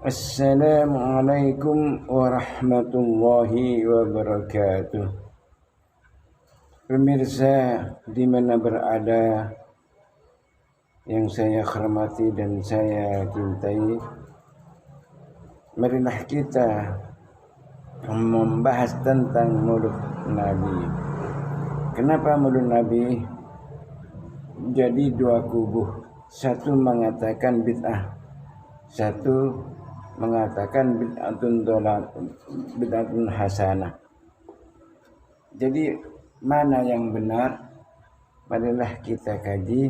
Assalamualaikum warahmatullahi wabarakatuh. Pemirsa di mana berada yang saya hormati dan saya cintai, marilah kita membahas tentang Maulid Nabi. Kenapa Maulid Nabi? Jadi dua kubu, satu mengatakan bid'ah, satu mengatakan bid'atun hasanah. Jadi mana yang benar? Marilah kita kaji,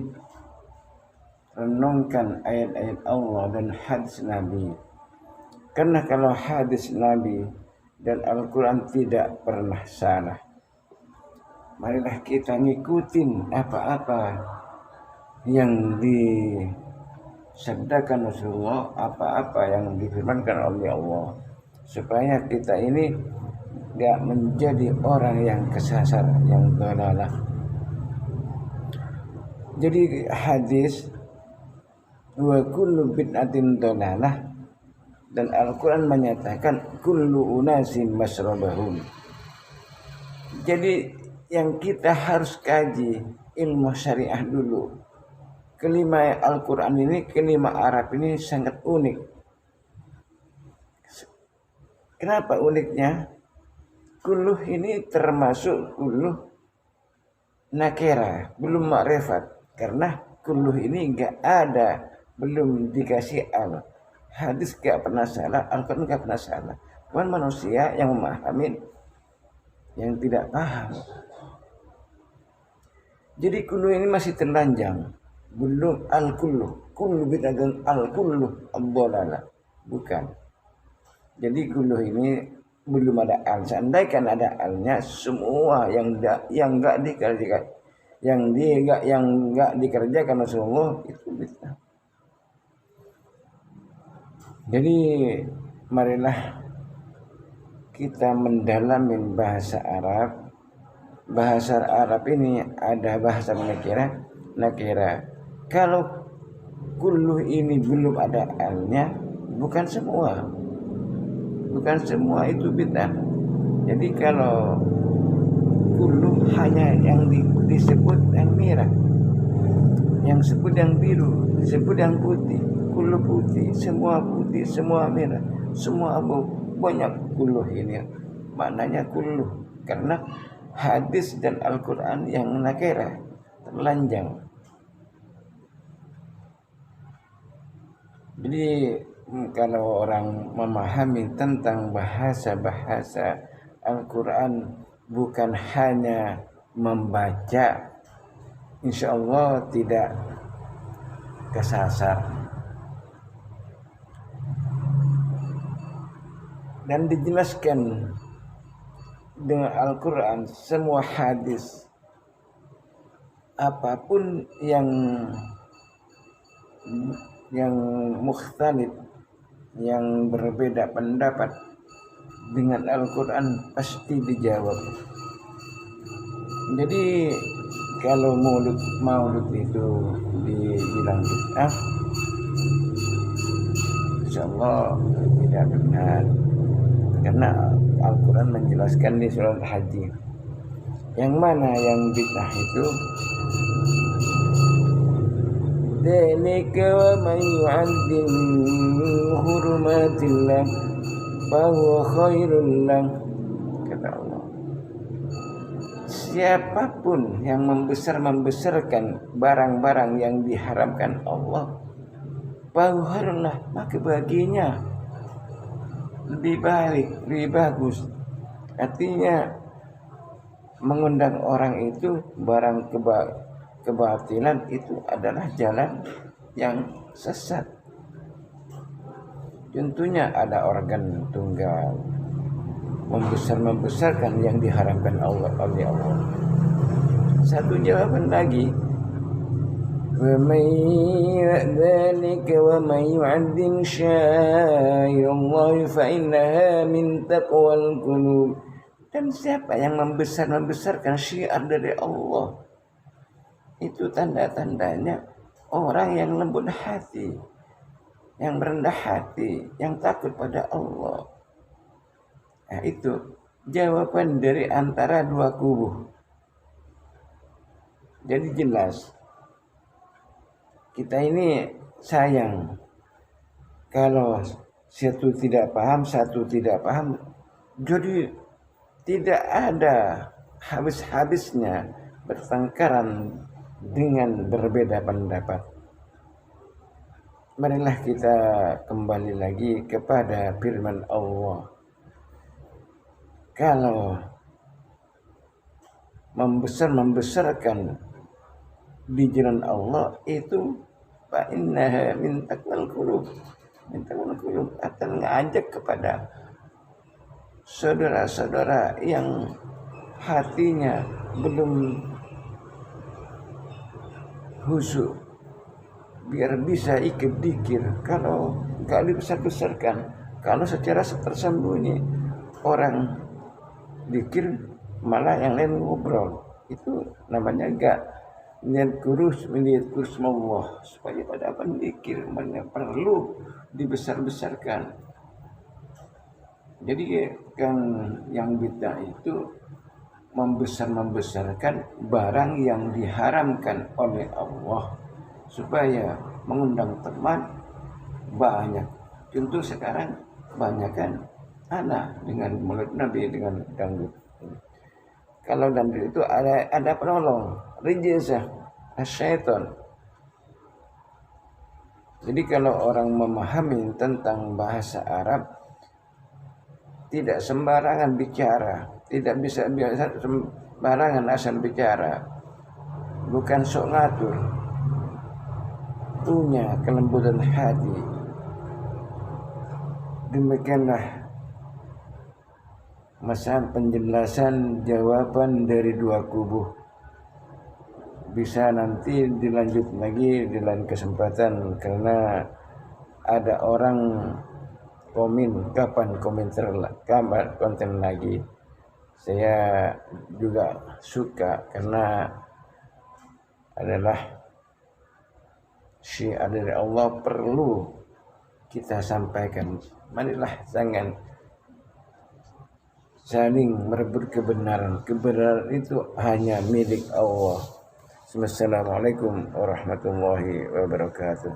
renungkan ayat-ayat Allah dan hadis Nabi. Karena kalau hadis Nabi dan Al-Quran tidak pernah salah, marilah kita ngikutin apa-apa yang disabdakan Rasulullah, apa-apa yang difirmankan oleh Allah, supaya kita ini gak menjadi orang yang kesasar, yang dhalalah. Jadi hadis wa kullu bid'atin dhalalah, dan Al-Quran menyatakan kullu unasin masrabahum. Jadi yang kita harus kaji ilmu syariah dulu. Kelima Al-Quran ini, kelima Arab ini sangat unik. Kenapa uniknya? Kulluh ini termasuk kulluh nakira, belum ma'rifat. Karena kulluh ini enggak ada, belum dikasih al. Hadis enggak pernah salah, Al-Quran enggak pernah salah. Bukan manusia yang memahami yang tidak paham. Jadi kulluh ini masih terlanjang, belum al-kulluh. Kullu bid'atun al-kulluh ad-dhalalah. Bukan. Jadi kulluh ini belum ada al. Seandainya ada alnya, semua yang enggak dikerjakan, yang enggak dikerjakan Rasulullah itu bid'ah. Jadi marilah kita mendalami bahasa Arab. Bahasa Arab ini ada bahasa nakira. Kalau kulluh ini belum ada alnya, bukan semua itu bid'ah. Jadi kalau kulluh hanya yang disebut yang merah, yang disebut yang biru, disebut yang putih, kulluh putih, semua merah, semua abu, banyak kulluh ini. Maknanya kulluh karena hadis dan Al-Quran yang nakira, terlanjang. Jadi kalau orang memahami tentang bahasa-bahasa Al-Quran bukan hanya membaca, insya Allah tidak kesasar. Dan dijelaskan dengan Al-Quran semua hadis, apapun yang mukhtalif, yang berbeda pendapat dengan Al-Quran pasti dijawab. Jadi kalau maulud itu dibilang bid'ah, insyaallah tidak benar. Karena Al-Quran menjelaskan di surat Haji, yang mana yang bid'ah itu dzalika wa man yu'azzim hurumatillah fa huwa khairul lah, kata Allah. Siapapun yang membesarkan barang-barang yang diharamkan Allah, fa huwa khairul lah, maka baginya lebih baik, lebih bagus. Artinya mengundang orang itu barang kebatilan itu adalah jalan yang sesat. Tentunya ada organ tunggal, membesarkan yang diharamkan Allah oleh Allah. Satu jawaban lagi, وَمَنْ ذَلِكَ وَمَنْ يُعَظِّمْ شَعَائِرَ اللَّهِ فَإِنَّهَا مِنْ تَقْوَى الْقُلُوبِ. Dan siapa yang membesarkan syiar dari Allah, itu tanda-tandanya orang yang lembut hati. yang merendah hati, yang takut pada Allah. Nah, itu jawaban dari antara dua kubu. Jadi jelas kita ini sayang kalau satu tidak paham, satu tidak paham. Jadi tidak ada habis-habisnya bertengkaran dengan berbeda pendapat. Marilah kita kembali lagi kepada firman Allah. Kalau membesarkan di jalan Allah itu fa innaha min taqwal qulub. Min taqwal qulub akan mengajak kepada saudara-saudara yang hatinya belum khusyuk, biar bisa ikut dikir. Kalau gak dibesar-besarkan, kalau secara tersembunyi orang dikir malah yang lain ngobrol, itu namanya gak niat kurus Allah. Supaya pada apa dikir perlu dibesar-besarkan. Jadi kan yang bid'ah itu membesarkan barang yang diharamkan oleh Allah supaya mengundang teman banyak. Contoh sekarang banyak kan anak dengan mulut Nabi dengan dangdut. Kalau dangdut itu ada penolong, rijazah, syaitan. Jadi kalau orang memahami tentang bahasa Arab, tidak sembarangan bicara, tidak bisa sembarangan asal bicara, bukan sok ngatur, punya kelembutan hati. Demikianlah masalah penjelasan jawaban dari dua kubu. Bisa nanti dilanjut lagi di lain kesempatan, karena ada orang komen kapan konten lagi. Saya juga suka karena adalah syiar dari Allah, perlu kita sampaikan. Marilah jangan saling merebut kebenaran. Kebenaran itu hanya milik Allah. Wassalamualaikum warahmatullahi wabarakatuh.